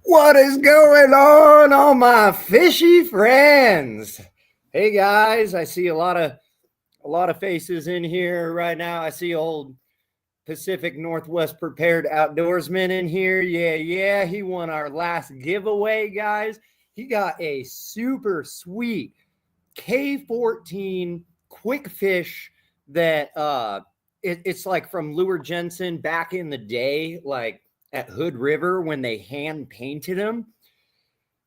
What is going on, all my fishy friends? Hey guys, I see a lot of faces in here right now. I see old Pacific Northwest prepared outdoorsman in here. Yeah, he won our last giveaway, guys. He got a super sweet K14 quick fish that it's like from Lure Jensen back in the day, like at Hood River when they hand painted them.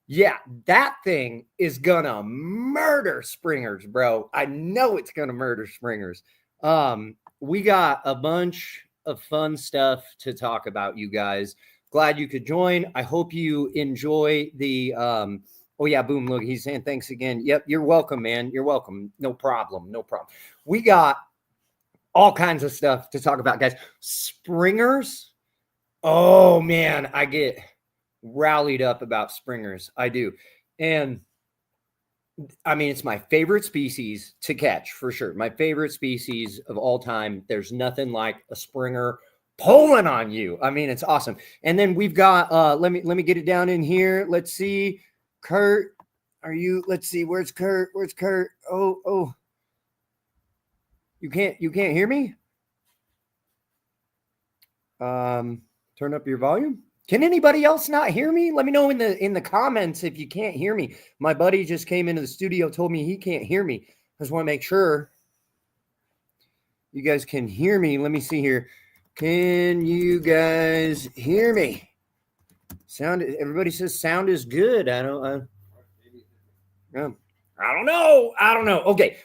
Yeah, that thing is gonna murder springers, bro. I know it's gonna murder springers. We got a bunch of fun stuff to talk about, you guys. Glad you could join. I hope you enjoy the oh yeah, boom, look, he's saying thanks again. Yep, you're welcome, man. You're welcome. No problem. We got all kinds of stuff to talk about, guys. Springers. Oh man, I get rallied up about springers. I do. And I mean, it's my favorite species to catch for sure. My favorite species of all time. There's nothing like a springer pulling on you. I mean, it's awesome. And then we've got let me get it down in here. Let's see. Kurt, are you, let's see, where's Kurt? Oh. You can't hear me? Turn up your volume. Can anybody else not hear me? Let me know in the comments if you can't hear me. My buddy just came into the studio, told me he can't hear me. I just want to make sure you guys can hear me. Let me see here. Can you guys hear me? Sound, everybody says sound is good. I don't know. Okay.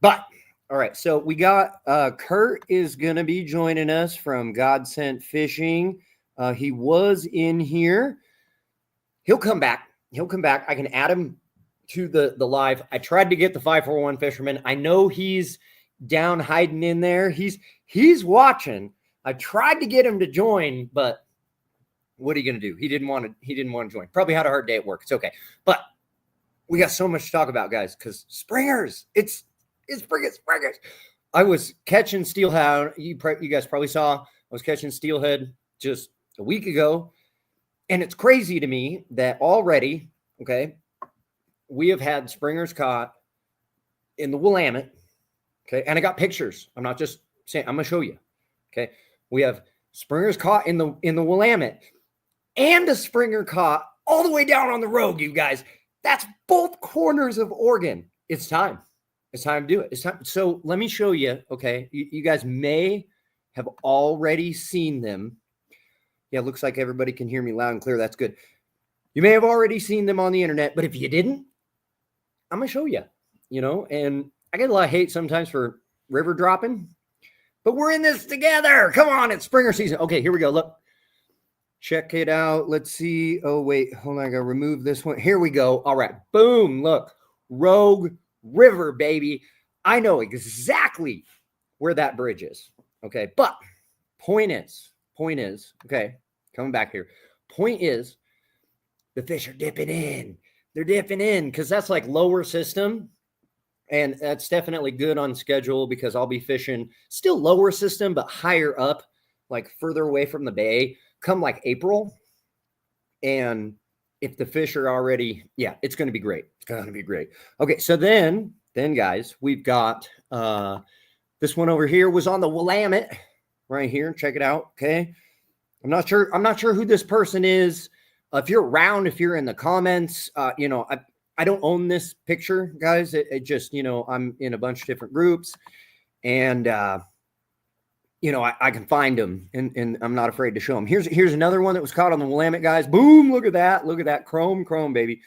But all right, so we got Kurt is gonna be joining us from God Sent Fishing. He was in here. He'll come back. I can add him to the live. I tried to get the 541 fisherman. I know he's down hiding in there. He's watching. I tried to get him to join, but what are you gonna do? He didn't want to join. Probably had a hard day at work. It's okay. But we got so much to talk about, guys, because springers. It's springers. I was catching steelhead. You guys probably saw. I was catching steelhead just a week ago, and it's crazy to me that already, okay, we have had springers caught in the Willamette, okay, and I got pictures. I'm not just saying. I'm gonna show you, okay. We have springers caught in the Willamette, and a springer caught all the way down on the Rogue, you guys. That's both corners of Oregon. It's time. It's time to do it. It's time. So let me show you, okay? You guys may have already seen them. Yeah, looks like everybody can hear me loud and clear. That's good. You may have already seen them on the internet, but if you didn't, I'm going to show you, and I get a lot of hate sometimes for river dropping, but we're in this together. Come on, it's springer season. Okay, here we go. Look. Check it out. Let's see. Oh, wait. Hold on. I got to remove this one. Here we go. All right. Boom. Look. Rogue River, baby. I know exactly where that bridge is. Okay. But point is, okay, coming back here. Point is, the fish are dipping in. They're dipping in because that's like lower system. And that's definitely good on schedule because I'll be fishing still lower system, but higher up, like further away from the bay. Come like April, and if the fish are already, yeah, it's going to be great. It's going to be great. Okay, so then guys, we've got this one over here was on the Willamette right here. Check it out. Okay, I'm not sure who this person is. If you're around, if you're in the comments, I don't own this picture, guys. It just, I'm in a bunch of different groups, and I can find them, and I'm not afraid to show them. Here's another one that was caught on the Willamette, guys. Boom! Look at that, chrome, baby.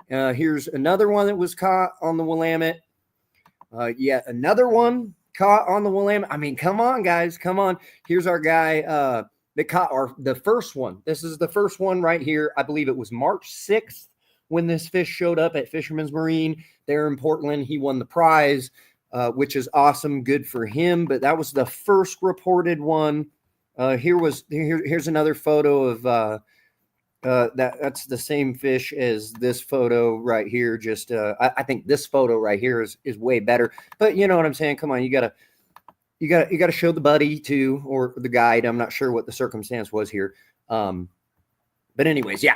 Here's another one that was caught on the Willamette. Yet another one caught on the Willamette. I mean, come on, guys, come on. Here's our guy that caught the first one. This is the first one right here. I believe it was March 6th when this fish showed up at Fisherman's Marine there in Portland. He won the prize. Which is awesome, good for him. But that was the first reported one. Here's another photo of that's the same fish as this photo right here. Just I think this photo right here is way better. But you know what I'm saying? Come on, you gotta show the buddy too, or the guide. I'm not sure what the circumstance was here. But anyways, yeah.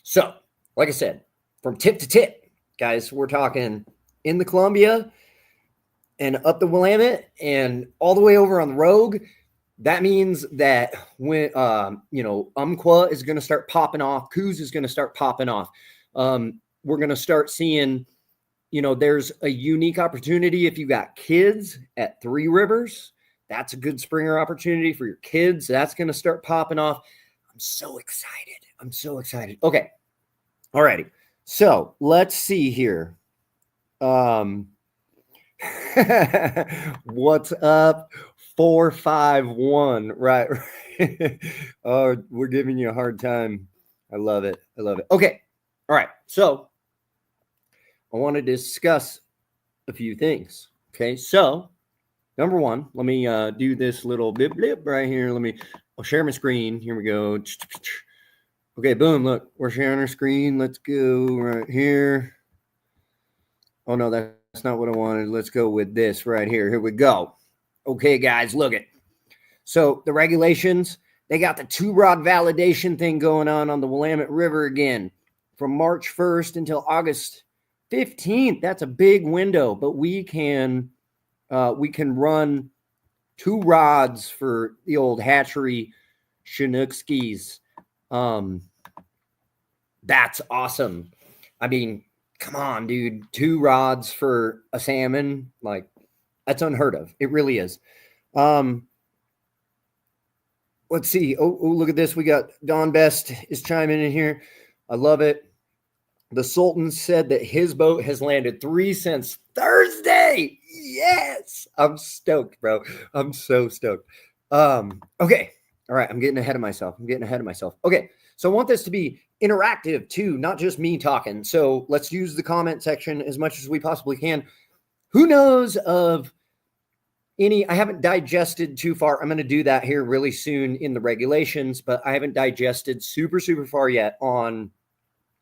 So, like I said, from tip to tip, guys, we're talking in the Columbia and up the Willamette and all the way over on the Rogue. That means that when Umpqua is going to start popping off, Coos is going to start popping off. We're going to start seeing, there's a unique opportunity if you got kids at Three Rivers. That's a good springer opportunity for your kids. That's going to start popping off. I'm so excited. Okay. All righty. So let's see here. What's up? 451. Right. Oh, we're giving you a hard time. I love it. Okay. All right. So I want to discuss a few things. Okay. So number one, let me do this little blip right here. I'll share my screen. Here we go. Okay, boom. Look, we're sharing our screen. Let's go right here. Oh, no, that's not what I wanted. Let's go with this right here. Here we go. Okay, guys, look it. So the regulations, they got the 2-rod validation thing going on the Willamette River again from March 1st until August 15th. That's a big window, but we can run 2 rods for the old hatchery Chinook skis. That's awesome. I mean, come on, dude. 2 rods for a salmon, like that's unheard of. It really is. Let's see. Oh, look at this. We got Don Best is chiming in here. I love it. The Sultan said that his boat has landed 3 since Thursday. Yes. I'm stoked, bro. I'm so stoked. Okay. All right. I'm getting ahead of myself. Okay. So I want this to be interactive too, not just me talking. So let's use the comment section as much as we possibly can. Who knows of any? I haven't digested too far. I'm going to do that here really soon in the regulations, but I haven't digested super far yet on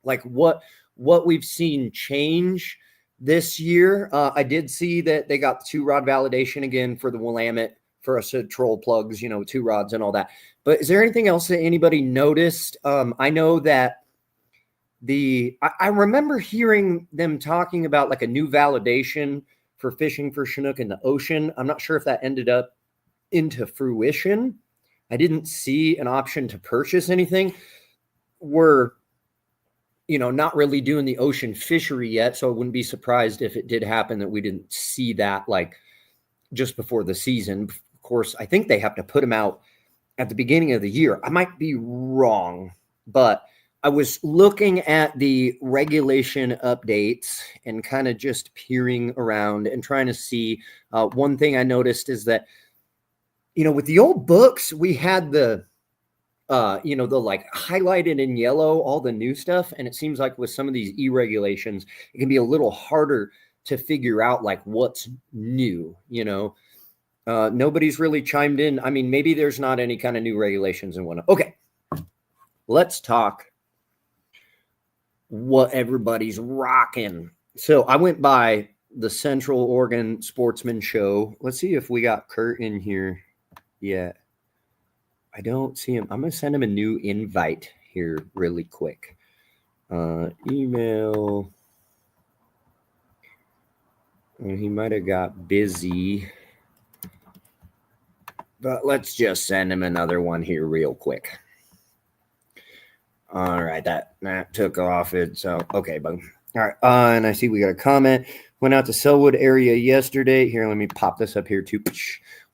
like what we've seen change this year. I did see that they got the 2-rod validation again for the Willamette for us to troll plugs, 2 rods and all that. But is there anything else that anybody noticed? I know that I remember hearing them talking about like a new validation for fishing for Chinook in the ocean. I'm not sure if that ended up into fruition. I didn't see an option to purchase anything. We're, not really doing the ocean fishery yet, so I wouldn't be surprised if it did happen that we didn't see that like just before the season. Of course, I think they have to put them out at the beginning of the year. I might be wrong, but I was looking at the regulation updates and kind of just peering around and trying to see. One thing I noticed is that, with the old books, we had the like highlighted in yellow, all the new stuff. And it seems like with some of these e-regulations, it can be a little harder to figure out like what's new, nobody's really chimed in. I mean, maybe there's not any kind of new regulations and whatnot. Okay. Let's talk what everybody's rocking. So I went by the Central Oregon Sportsman Show. Let's see if we got Kurt in here yet. I don't see him. I'm going to send him a new invite here really quick. Email. He might have got busy. But let's just send him another one here real quick. All right, that took off. Okay, bug. All right, and I see we got a comment. Went out to Selwood area yesterday. Here, let me pop this up here too.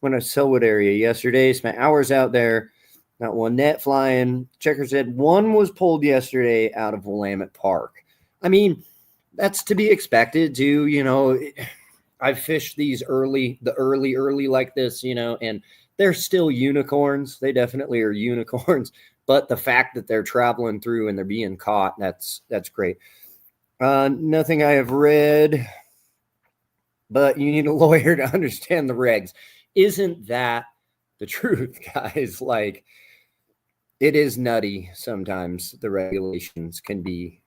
Went out to Selwood area yesterday. Spent hours out there. Not one net flying. Checker said one was pulled yesterday out of Willamette Park. I mean, that's to be expected too. I've fished these early like this, and they're still unicorns. They definitely are unicorns. But the fact that they're traveling through and they're being caught, that's great. Nothing I have read, but you need a lawyer to understand the regs. Isn't that the truth, guys? Like, it is nutty sometimes. The regulations can be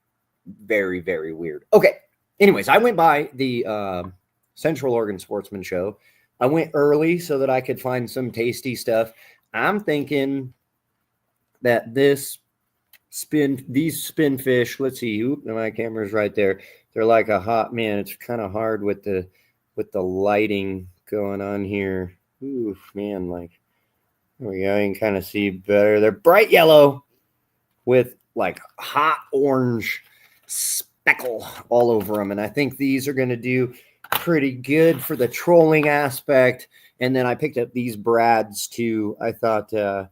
very, very weird. Okay. Anyways, I went by the Central Oregon Sportsman Show. I went early so that I could find some tasty stuff. I'm thinking that this these spinfish. Let's see. Oop, my camera's right there. They're like a hot man. It's kind of hard with the lighting going on here. Oof, man, like there we go. You can kind of see better. They're bright yellow with like hot orange speckle all over them. And I think these are going to do pretty good for the trolling aspect. And then I picked up these brads too. I thought that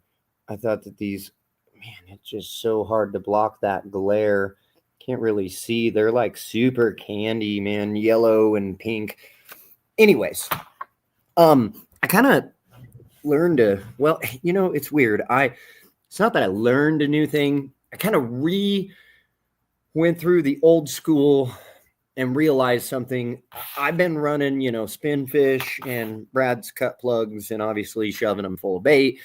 these, man, it's just so hard to block that glare. Can't really see. They're like super candy, man, yellow and pink. Anyways, I kind of learned it's weird. It's not that I learned a new thing. I kind of went through the old school and realized something. I've been running, spinfish and Brad's cut plugs and obviously shoving them full of bait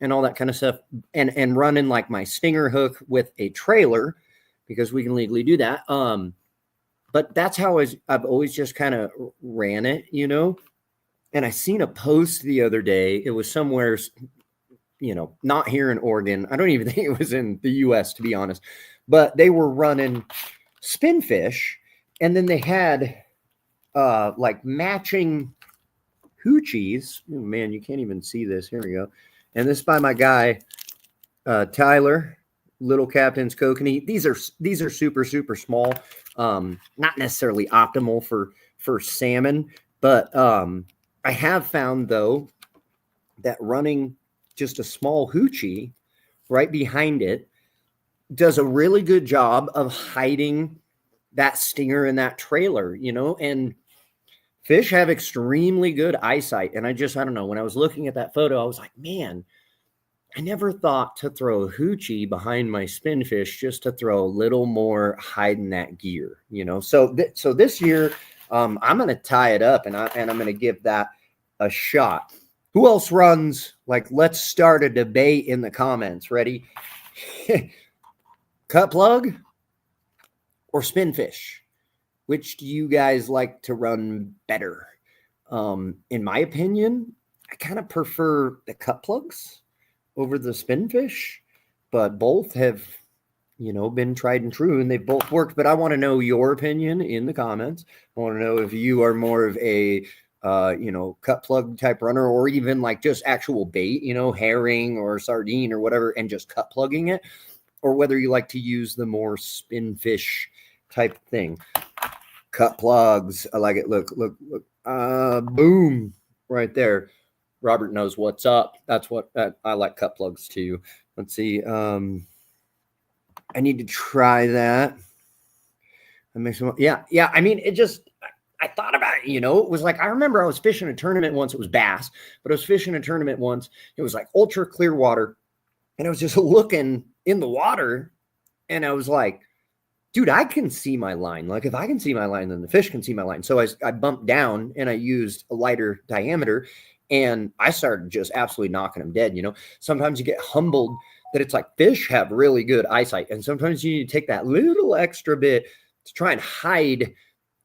and all that kind of stuff, and running like my stinger hook with a trailer because we can legally do that. But that's how I've always just kind of ran it, And I seen a post the other day. It was somewhere, not here in Oregon. I don't even think it was in the US, to be honest. But they were running spinfish, and then they had like matching hoochies. Oh, man, you can't even see this. Here we go. And this is by my guy, Tyler, Little Captain's Kokanee. These are super, super small. Not necessarily optimal for salmon, but I have found, though, that running just a small hoochie right behind it does a really good job of hiding that stinger in that trailer, and fish have extremely good eyesight. And I don't know, when I was looking at that photo, I was like, man, I never thought to throw a hoochie behind my spinfish just to throw a little more hiding that gear, So this year, I'm going to tie it up and I'm going to give that a shot. Who else runs? Like, let's start a debate in the comments. Ready? Cut plug or spinfish? Which do you guys like to run better? In my opinion, I kind of prefer the cut plugs over the spinfish, but both have, been tried and true, and they've both worked. But I want to know your opinion in the comments. I want to know if you are more of a, cut plug type runner, or even like just actual bait, herring or sardine or whatever, and just cut plugging it, or whether you like to use the more spinfish type thing. Cut plugs. I like it. Look. Boom. Right there. Robert knows what's up. That's what I like cut plugs too. Let's see. I need to try that. Yeah. I mean, I thought about it, it was like, I remember I was fishing a tournament once. It was bass, but I was fishing a tournament once. It was like ultra clear water. And I was just looking in the water and I was like, dude, I can see my line. Like, if I can see my line, then the fish can see my line. So I bumped down and I used a lighter diameter, and I started just absolutely knocking them dead. Sometimes you get humbled that it's like fish have really good eyesight, and sometimes you need to take that little extra bit to try and hide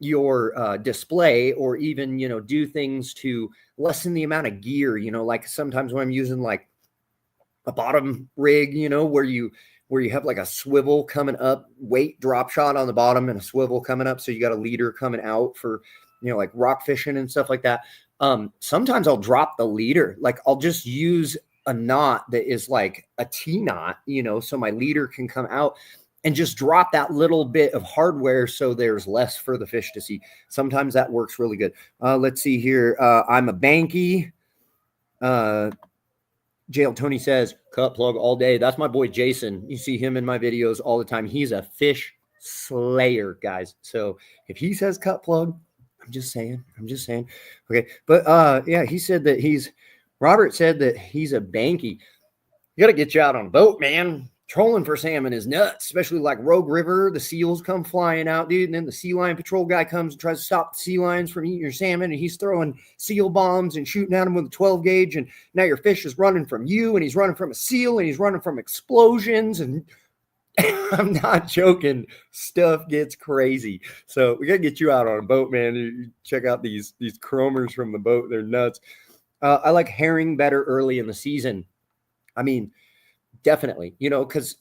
your display, or even, do things to lessen the amount of gear. Like sometimes when I'm using like a bottom rig, where you have like a swivel coming up, weight drop shot on the bottom and a swivel coming up. So you got a leader coming out for, like rock fishing and stuff like that. Sometimes I'll drop the leader. Like I'll just use a knot that is like a T knot, so my leader can come out, and just drop that little bit of hardware so there's less for the fish to see. Sometimes that works really good. Let's see here. I'm a banky. Jail Tony says cut plug all day. That's my boy Jason. You see him in my videos all the time. He's a fish slayer, guys. So if he says cut plug, I'm just saying. Okay. But yeah, Robert said that he's a banky. You got to get you out on a boat, man. Trolling for salmon is nuts, especially like Rogue River. The seals come flying out, dude. And then the sea lion patrol guy comes and tries to stop the sea lions from eating your salmon. And he's throwing seal bombs and shooting at them with a 12 gauge. And now your fish is running from you, and he's running from a seal, and he's running from explosions. And I'm not joking. Stuff gets crazy. So we got to get you out on a boat, man. You check out these chromers from the boat. They're nuts. I like herring better early in the season. I mean, definitely, because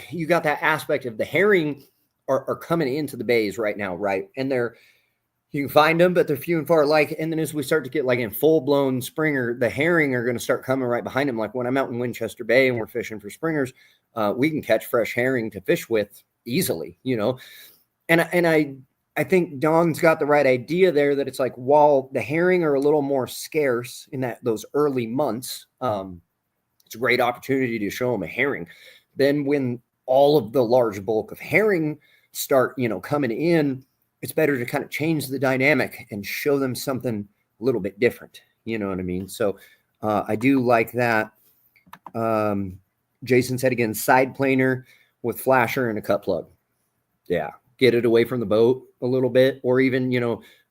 you got that aspect of the herring are coming into the bays right now, right? And you can find them, but they're few and far. Like, and then as we start to get like in full blown springer, the herring are going to start coming right behind them. Like when I'm out in Winchester Bay and we're fishing for springers, we can catch fresh herring to fish with easily, And I think Don's got the right idea there, that it's like, while the herring are a little more scarce in those early months, it's a great opportunity to show them a herring. Then when all of the large bulk of herring start, coming in, it's better to kind of change the dynamic and show them something a little bit different. You know what I mean? So I do like that. Jason said again, side planer with flasher and a cut plug. Yeah. Get it away from the boat a little bit, or even,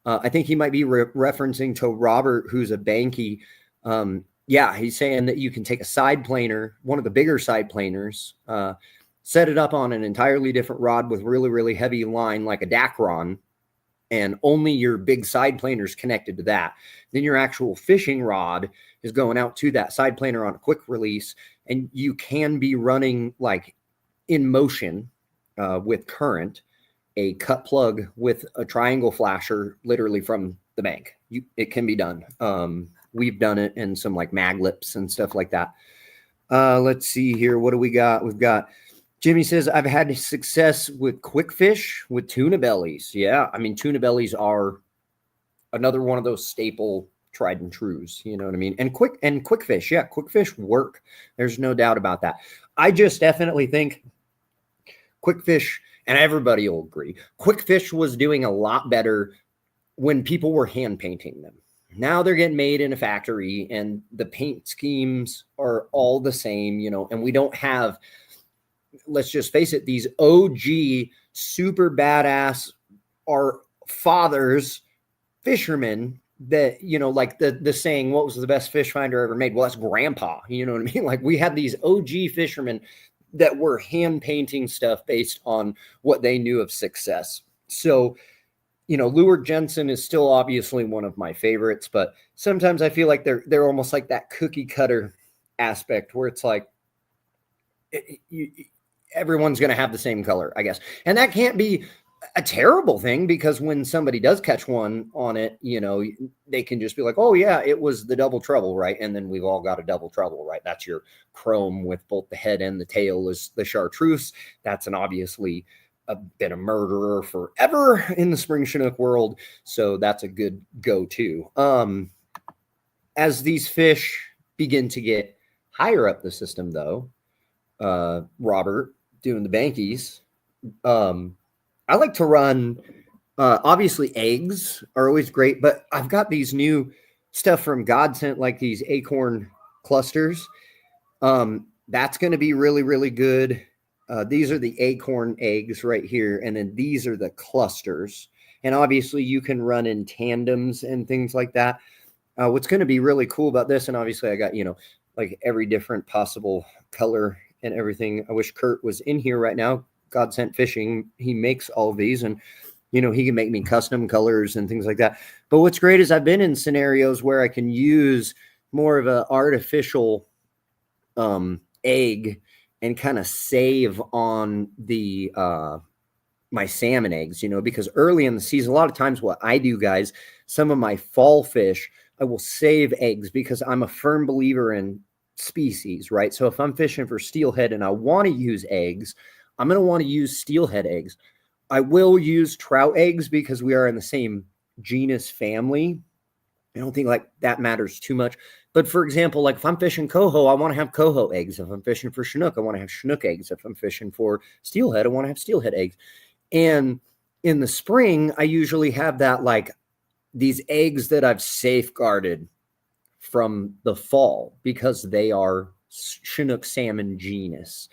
I think he might be referencing to Robert, who's a banky. Yeah, he's saying that you can take a side planer, one of the bigger side planers, set it up on an entirely different rod with really, really heavy line, like a Dacron, and only your big side planer is connected to that. Then your actual fishing rod is going out to that side planer on a quick release, and you can be running like in motion with current, a cut plug with a triangle flasher literally from the bank. It can be done. We've done it in some like mag lips and stuff like that. Let's see here. What do we got? We've got Jimmy says, I've had success with quick fish with tuna bellies. Yeah. I mean, tuna bellies are another one of those staple tried and trues. You know what I mean? And quick fish. Yeah. Quick fish work. There's no doubt about that. I just definitely think quick fish, and everybody will agree, quick fish was doing a lot better when people were hand painting them. Now they're getting made in a factory and the paint schemes are all the same, and we don't have, let's just face it, these OG super badass, our fathers fishermen that, like the saying, what was the best fish finder ever made? Well, that's grandpa. You know what I mean? Like we had these OG fishermen that were hand painting stuff based on what they knew of success. So, Leward Jensen is still obviously one of my favorites, but sometimes I feel like they're almost like that cookie cutter aspect where it's like everyone's going to have the same color, I guess. And that can't be a terrible thing, because when somebody does catch one on it, they can just be like, oh yeah, it was the double trouble, right? And then we've all got a double trouble, right? That's your chrome with both the head and the tail is the chartreuse. That's obviously been a murderer forever in the spring Chinook world. So that's a good go-to. As these fish begin to get higher up the system though, Robert doing the bankies, I like to run, obviously eggs are always great, but I've got these new stuff from Godsent, like these acorn clusters. That's going to be really, really good. These are the acorn eggs right here. And then these are the clusters. And obviously you can run in tandems and things like that. What's going to be really cool about this, and obviously I got, like every different possible color and everything. I wish Kurt was in here right now. Godsent Fishing, he makes all of these, and he can make me custom colors and things like that. But what's great is I've been in scenarios where I can use more of an artificial egg and kind of save on the my salmon eggs, because early in the season, a lot of times what I do, guys, some of my fall fish, I will save eggs because I'm a firm believer in species, right? So if I'm fishing for steelhead and I want to use eggs, I'm going to want to use steelhead eggs. I will use trout eggs because we are in the same genus family. I don't think like that matters too much. But for example, like if I'm fishing coho, I want to have coho eggs. If I'm fishing for Chinook, I want to have Chinook eggs. If I'm fishing for steelhead, I want to have steelhead eggs. And in the spring, I usually have that, like these eggs that I've safeguarded from the fall because they are Chinook salmon genus.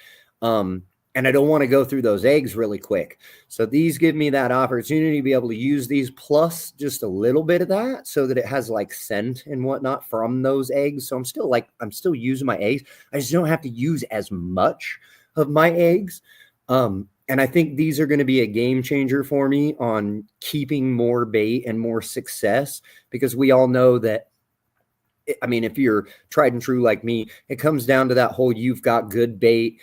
And I don't want to go through those eggs really quick. So these give me that opportunity to be able to use these plus just a little bit of that so that it has like scent and whatnot from those eggs. So I'm still using my eggs. I just don't have to use as much of my eggs. And I think these are going to be a game changer for me on keeping more bait and more success, because we all know that, I mean, if you're tried and true like me, it comes down to that whole, you've got good bait,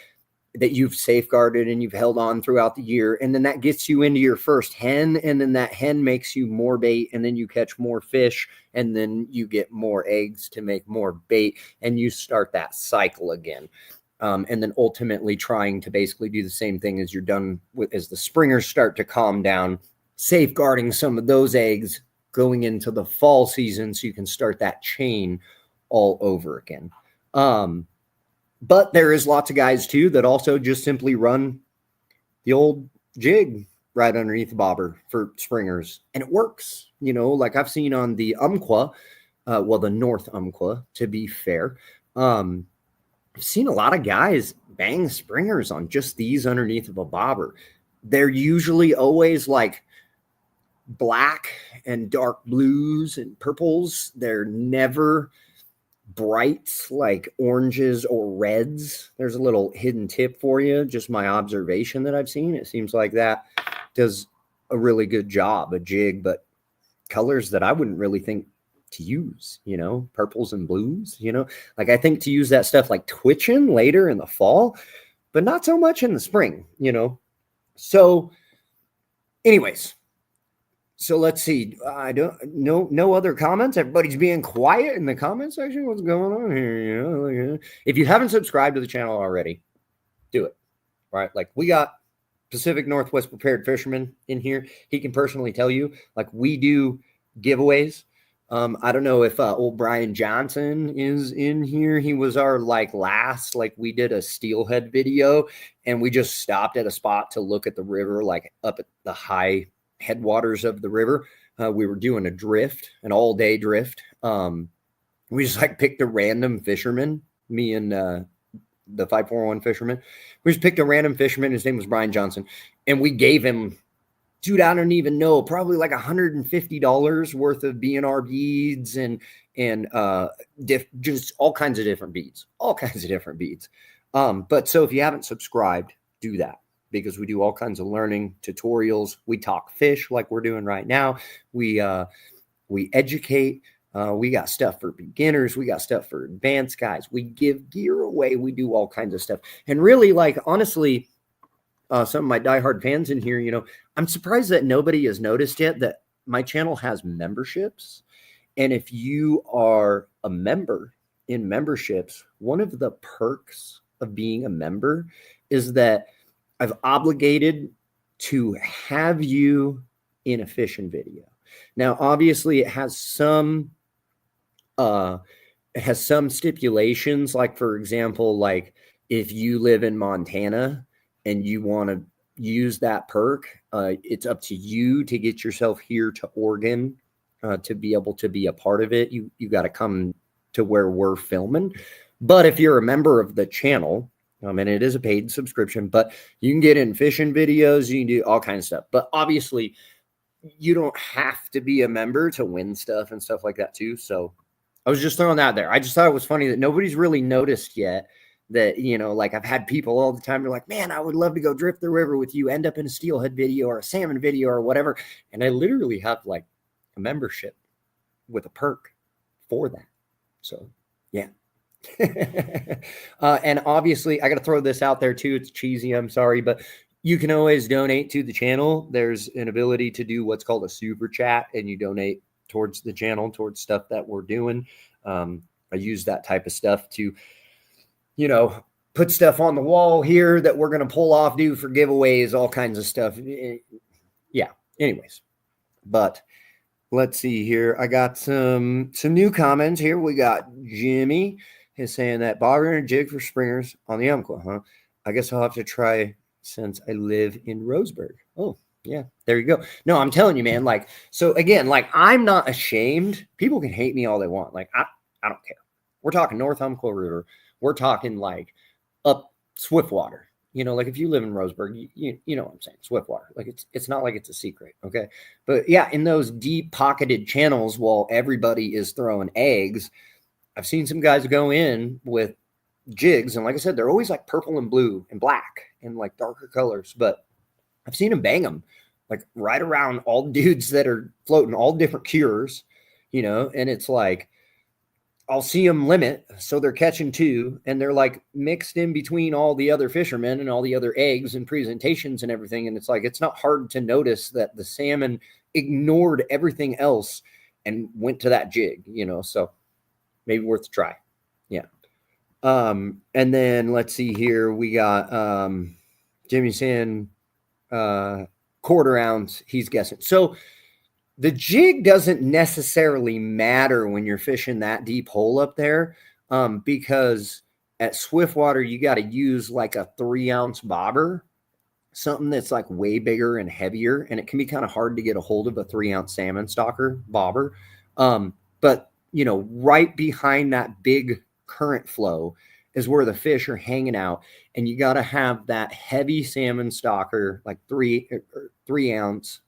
that you've safeguarded and you've held on throughout the year. And then that gets you into your first hen. And then that hen makes you more bait. And then you catch more fish. And then you get more eggs to make more bait. And you start that cycle again. And then ultimately trying to basically do the same thing as you're done with as the springers start to calm down, safeguarding some of those eggs going into the fall season so you can start that chain all over again. But there is lots of guys too that also just simply run the old jig right underneath the bobber for springers, and it works. You know, like I've seen on the Umpqua, the North Umpqua, to be fair. I've seen a lot of guys bang springers on just these underneath of a bobber. They're usually always like black and dark blues and purples. They're never bright like oranges or reds. There's a little hidden tip for you, just my observation that I've seen. It seems like that does a really good job, a jig, but colors that I wouldn't really think to use, you know, purples and blues, you know, like I think to use that stuff like twitching later in the fall, but not so much in the spring, you know. So anyways, so let's see. I don't no other comments. Everybody's being quiet in the comment section. What's going on here? You know, if you haven't subscribed to the channel already, do it. Right? Like we got Pacific Northwest Prepared Fisherman in here. He can personally tell you, like we do giveaways. I don't know if old Brian Johnson is in here. He was our last, we did a steelhead video and we just stopped at a spot to look at the river, like up at the high headwaters of the river. We were doing a drift, an all day drift. We just picked a random fisherman, me and the 541 fisherman. We just picked a random fisherman. His name was Brian Johnson. And we gave him, dude, I don't even know, probably like $150 worth of BNR beads and just all kinds of different beads, But so if you haven't subscribed, do that, because we do all kinds of learning tutorials. We talk fish like we're doing right now. We educate. We got stuff for beginners. We got stuff for advanced guys. We give gear away. We do all kinds of stuff. And really, honestly, some of my diehard fans in here, you know, I'm surprised that nobody has noticed yet that my channel has memberships. And if you are a member in memberships, one of the perks of being a member is that I've obligated to have you in a fishing video. Now, obviously, it has some stipulations. Like, for example, if you live in Montana and you want to use that perk, it's up to you to get yourself here to Oregon to be able to be a part of it. You got to come to where we're filming. But if you're a member of the channel, and it is a paid subscription, but you can get in fishing videos, you can do all kinds of stuff. But obviously, you don't have to be a member to win stuff and stuff like that too. So I was just throwing that there. I just thought it was funny that nobody's really noticed yet that, you know, I've had people all the time. They're like, man, I would love to go drift the river with you, end up in a steelhead video or a salmon video or whatever. And I literally have a membership with a perk for that. So yeah. And obviously I got to throw this out there too. It's cheesy. I'm sorry, but you can always donate to the channel. There's an ability to do what's called a super chat, and you donate towards the channel, towards stuff that we're doing. I use that type of stuff to, you know, put stuff on the wall here that we're going to pull off, do for giveaways, all kinds of stuff. Yeah. Anyways, but let's see here. I got some new comments here. We got Jimmy is saying that bobber and jig for springers on the Umpqua, huh? I guess I'll have to try since I live in Roseburg. Oh, yeah, there you go. No, I'm telling you, man, so again, I'm not ashamed. People can hate me all they want. I don't care. We're talking North Umpqua River. We're talking up Swiftwater. You know, if you live in Roseburg, you know what I'm saying, Swiftwater. It's not like it's a secret, okay? But yeah, in those deep pocketed channels while everybody is throwing eggs, I've seen some guys go in with jigs, and like I said, they're always purple and blue and black and darker colors, but I've seen them bang them right around all dudes that are floating all different cures, you know, and it's I'll see them limit. So they're catching 2 and they're like mixed in between all the other fishermen and all the other eggs and presentations and everything. And it's like, it's not hard to notice that the salmon ignored everything else and went to that jig, so maybe worth a try. Yeah. And then let's see here. We got Jimmy saying quarter ounce, he's guessing. So the jig doesn't necessarily matter when you're fishing that deep hole up there, because at Swiftwater, you got to use like a 3-ounce bobber, something that's like way bigger and heavier. And it can be kind of hard to get a hold of a 3-ounce salmon stalker bobber. But, right behind that big current flow is where the fish are hanging out. And you got to have that heavy salmon stalker, like 3-ounce.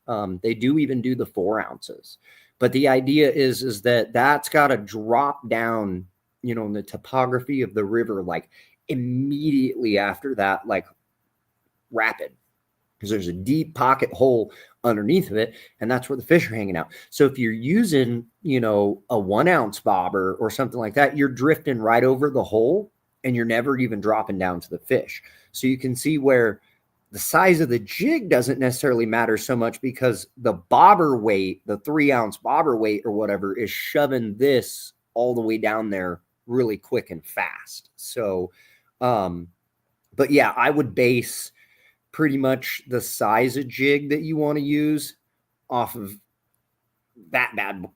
They do even do the 4 ounces. But the idea is that that's got to drop down, in the topography of the river, like immediately after that, like rapid, because there's a deep pocket hole underneath of it, and that's where the fish are hanging out. So if you're using, a 1-ounce bobber or something like that, you're drifting right over the hole and you're never even dropping down to the fish. So you can see where the size of the jig doesn't necessarily matter so much, because the bobber weight, the 3-ounce bobber weight or whatever, is shoving this all the way down there really quick and fast. So, but yeah, I would base pretty much the size of jig that you want to use off of that bad boy,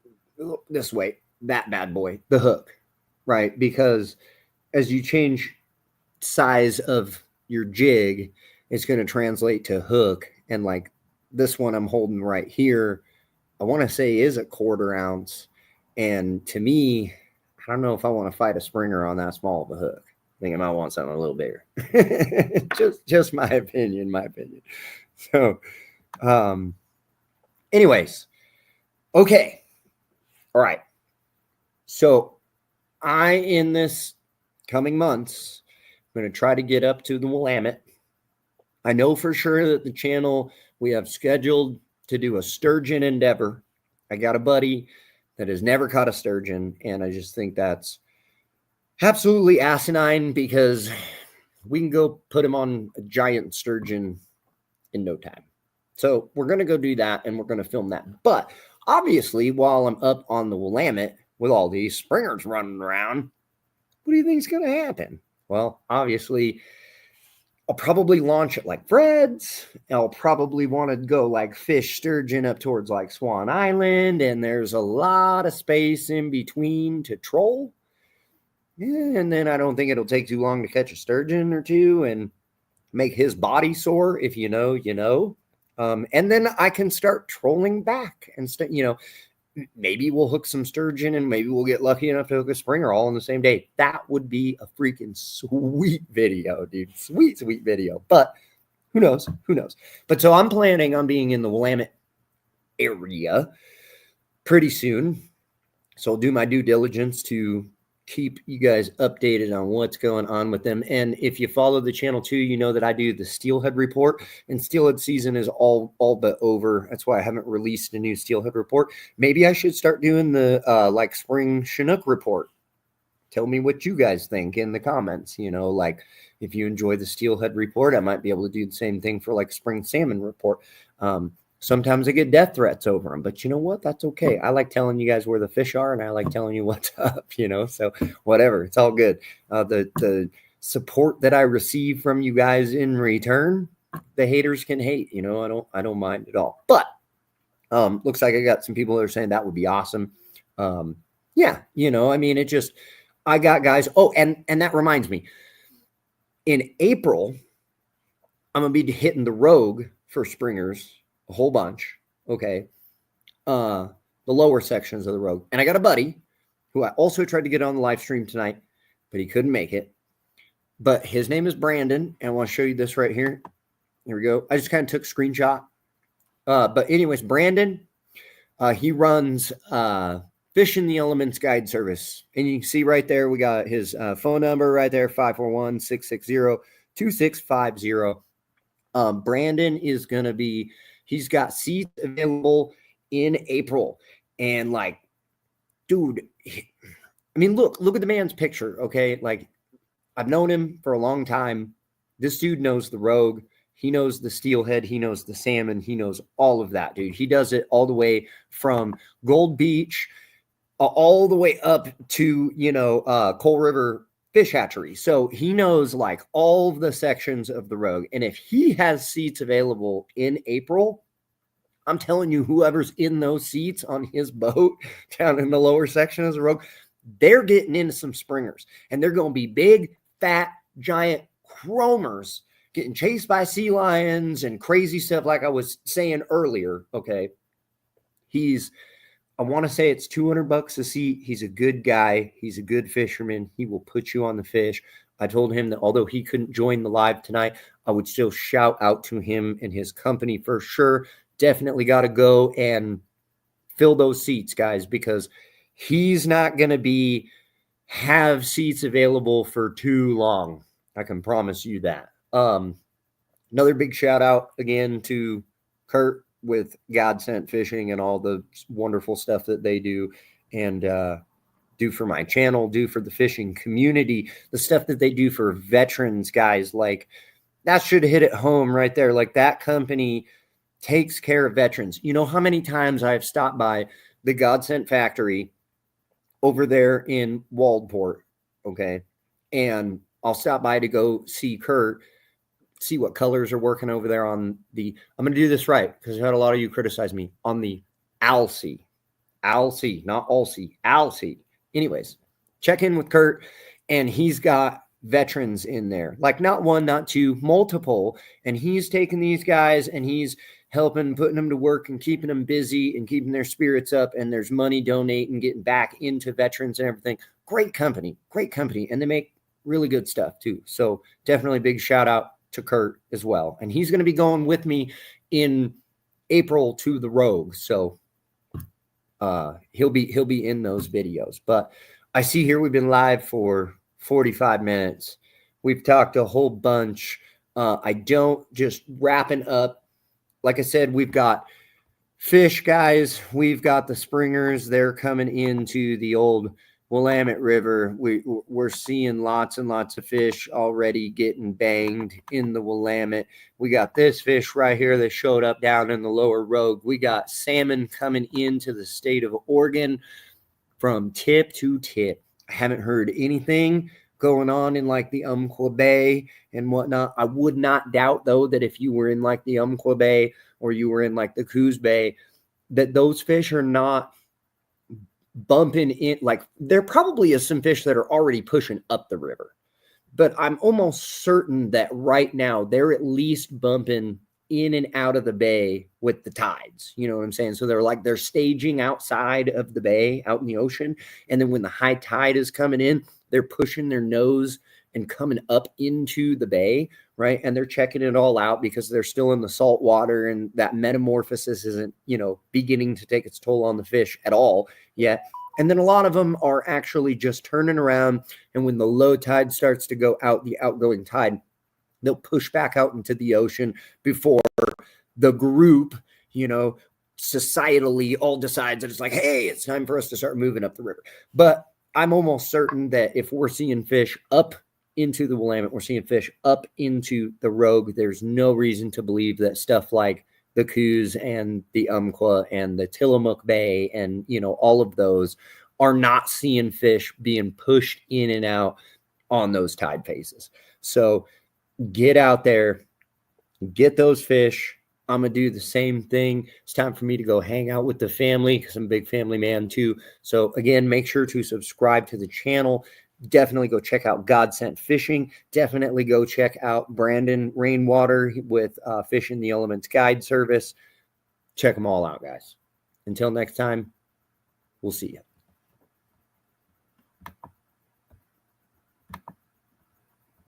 the hook, right? Because as you change size of your jig, it's going to translate to hook. And like this one I'm holding right here, I want to say is a 1/4 ounce. And to me, I don't know if I want to fight a springer on that small of a hook. I think I might want something a little bigger. just my opinion. So, anyways, okay. All right. So in this coming months, I'm going to try to get up to the Willamette. I know for sure that the channel, we have scheduled to do a sturgeon endeavor. I got a buddy that has never caught a sturgeon, and I just think that's absolutely asinine, because we can go put him on a giant sturgeon in no time. So we're going to go do that, and we're going to film that. But obviously, while I'm up on the Willamette with all these springers running around, what do you think is going to happen? Well, obviously, I'll probably launch it like Fred's. I'll probably want to go like fish sturgeon up towards like Swan Island, and there's a lot of space in between to troll. And then I don't think it'll take too long to catch a sturgeon or two and make his body sore. If you know, you know. And then I can start trolling back and maybe we'll hook some sturgeon, and maybe we'll get lucky enough to hook a springer all in the same day. That would be a freaking sweet video, dude. Sweet video. But who knows? But so I'm planning on being in the Willamette area pretty soon. So I'll do my due diligence to keep you guys updated on what's going on with them. And if you follow the channel too, you know that I do the steelhead report, and steelhead season is all but over. That's why I haven't released a new steelhead report. Maybe I should start doing the like spring Chinook report. Tell me what you guys think in the comments. Like if you enjoy the steelhead report, I might be able to do the same thing for like spring salmon report. Sometimes I get death threats over them, but you know what? That's okay. I like telling you guys where the fish are, and I like telling you what's up, so whatever, it's all good. The support that I receive from you guys in return, the haters can hate, I don't mind at all. But looks like I got some people that are saying that would be awesome. Yeah, I got guys. Oh, and that reminds me, in April, I'm gonna be hitting the Rogue for springers. A whole bunch. Okay. The lower sections of the Rogue. And I got a buddy who I also tried to get on the live stream tonight, but he couldn't make it. But his name is Brandon, and I want to show you this right here. Here we go. I just kind of took a screenshot. But anyways, Brandon, he runs Fish in the Elements Guide Service. And you can see right there, we got his phone number right there, 541-660-2650. Brandon is going to be, he's got seats available in April. And like, dude, I mean, look at the man's picture, okay? Like, I've known him for a long time. This dude knows the Rogue. He knows the steelhead. He knows the salmon. He knows all of that, dude. He does it all the way from Gold Beach all the way up to, Coal River Fish Hatchery. So he knows like all of the sections of the Rogue. And if he has seats available in April, I'm telling you, whoever's in those seats on his boat down in the lower section of the Rogue, they're getting into some springers. And they're going to be big, fat, giant chromers getting chased by sea lions and crazy stuff like I was saying earlier, okay? I want to say it's $200 a seat. He's a good guy. He's a good fisherman. He will put you on the fish. I told him that although he couldn't join the live tonight, I would still shout out to him and his company for sure. Definitely got to go and fill those seats, guys, because he's not going to have seats available for too long. I can promise you that. Another big shout out again to Kurt with God Sent Fishing and all the wonderful stuff that they do and do for my channel, do for the fishing community, the stuff that they do for veterans, guys. Like, that should hit it home right there. Like, that company takes care of veterans. You know how many times I've stopped by the God Sent factory over there in Waldport, okay? And I'll stop by to go see Kurt, see what colors are working over there on the, I'm going to do this right because I've had a lot of you criticize me, on the Alcy, not Alcy, Alcy. Anyways, check in with Kurt, and he's got veterans in there, like not one, not two, multiple. And he's taking these guys and he's helping, putting them to work and keeping them busy and keeping their spirits up. And there's money donating, getting back into veterans and everything. Great company. And they make really good stuff too. So definitely big shout out to Kurt as well. And he's going to be going with me in April to the Rogue. So he'll be in those videos. But I see here we've been live for 45 minutes. We've talked a whole bunch. Just wrapping up. Like I said, we've got fish, guys. We've got the springers. They're coming into the old Willamette River. We're seeing lots and lots of fish already getting banged in the Willamette. We got this fish right here that showed up down in the lower Rogue. We got salmon coming into the state of Oregon from tip to tip. I haven't heard anything going on in like the Umpqua Bay and whatnot. I would not doubt, though, that if you were in like the Umpqua Bay or you were in like the Coos Bay, that those fish are not bumping in. Like, there probably is some fish that are already pushing up the river, but I'm almost certain that right now they're at least bumping in and out of the bay with the tides. You know what I'm saying? So they're staging outside of the bay, out in the ocean. And then when the high tide is coming in, they're pushing their nose and coming up into the bay, right? And they're checking it all out because they're still in the salt water, and that metamorphosis isn't, beginning to take its toll on the fish at all yet. And then a lot of them are actually just turning around, and when the low tide starts to go out, the outgoing tide, they'll push back out into the ocean before the group, societally all decides that it's like, hey, it's time for us to start moving up the river. But I'm almost certain that if we're seeing fish up into the Willamette, we're seeing fish up into the Rogue, there's no reason to believe that stuff like the Coos and the Umpqua and the Tillamook Bay and, all of those are not seeing fish being pushed in and out on those tide phases. So get out there, get those fish. I'm going to do the same thing. It's time for me to go hang out with the family because I'm a big family man too. So again, make sure to subscribe to the channel. Definitely go check out God Sent Fishing. Definitely go check out Brandon Rainwater with Fish in the Elements Guide Service. Check them all out, guys. Until next time, we'll see you.